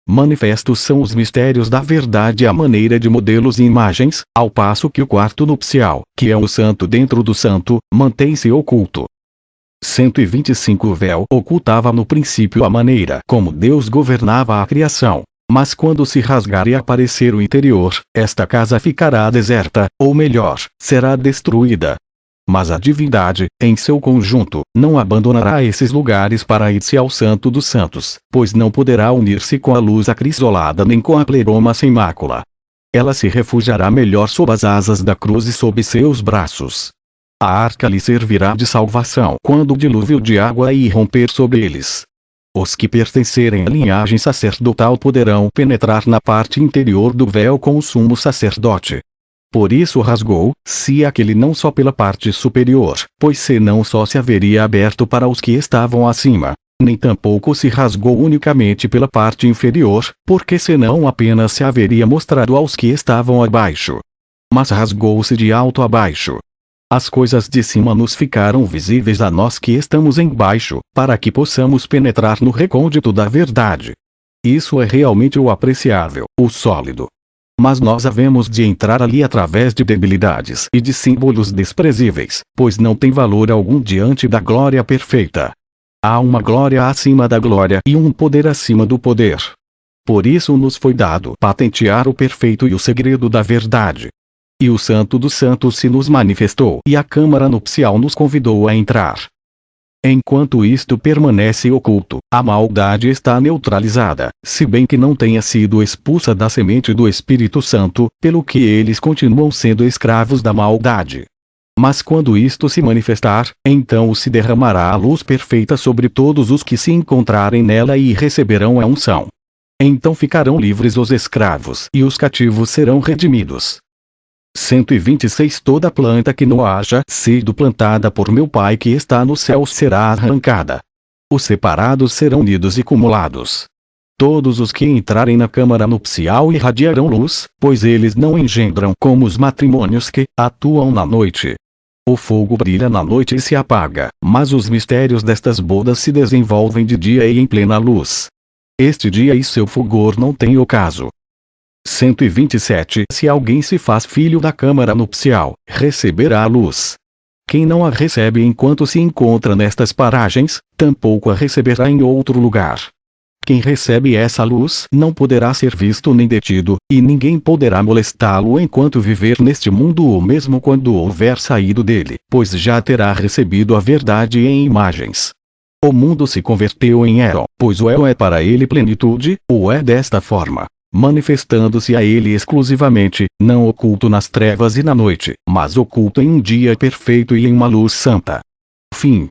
Manifestos são os mistérios da verdade à maneira de modelos e imagens, ao passo que o quarto nupcial, que é o santo dentro do santo, mantém-se oculto. 125 O véu ocultava no princípio a maneira como Deus governava a criação. Mas quando se rasgar e aparecer o interior, esta casa ficará deserta, ou melhor, será destruída. Mas a divindade, em seu conjunto, não abandonará esses lugares para ir-se ao Santo dos Santos, pois não poderá unir-se com a luz acrisolada nem com a pleroma sem mácula. Ela se refugiará melhor sob as asas da cruz e sob seus braços. A arca lhe servirá de salvação quando o dilúvio de água irromper sobre eles. Os que pertencerem à linhagem sacerdotal poderão penetrar na parte interior do véu com o sumo sacerdote. Por isso rasgou-se aquele não só pela parte superior, pois senão só se haveria aberto para os que estavam acima, nem tampouco se rasgou unicamente pela parte inferior, porque senão apenas se haveria mostrado aos que estavam abaixo. Mas rasgou-se de alto a baixo. As coisas de cima nos ficaram visíveis a nós que estamos embaixo, para que possamos penetrar no recôndito da verdade. Isso é realmente o apreciável, o sólido. Mas nós havemos de entrar ali através de debilidades e de símbolos desprezíveis, pois não tem valor algum diante da glória perfeita. Há uma glória acima da glória e um poder acima do poder. Por isso nos foi dado patentear o perfeito e o segredo da verdade. E o Santo dos Santos se nos manifestou e a câmara nupcial nos convidou a entrar. Enquanto isto permanece oculto, a maldade está neutralizada, se bem que não tenha sido expulsa da semente do Espírito Santo, pelo que eles continuam sendo escravos da maldade. Mas quando isto se manifestar, então se derramará a luz perfeita sobre todos os que se encontrarem nela e receberão a unção. Então ficarão livres os escravos e os cativos serão redimidos. 126 Toda planta que não haja sido plantada por meu Pai que está no céu será arrancada. Os separados serão unidos e cumulados. Todos os que entrarem na câmara nupcial irradiarão luz, pois eles não engendram como os matrimônios que atuam na noite. O fogo brilha na noite e se apaga, mas os mistérios destas bodas se desenvolvem de dia e em plena luz. Este dia e seu fulgor não têm ocaso. 127 Se alguém se faz filho da câmara nupcial, receberá a luz. Quem não a recebe enquanto se encontra nestas paragens, tampouco a receberá em outro lugar. Quem recebe essa luz não poderá ser visto nem detido, e ninguém poderá molestá-lo enquanto viver neste mundo ou mesmo quando houver saído dele, pois já terá recebido a verdade em imagens. O mundo se converteu em Éon, pois o Éon é para ele plenitude, ou é desta forma, manifestando-se a ele exclusivamente, não oculto nas trevas e na noite, mas oculto em um dia perfeito e em uma luz santa. Fim.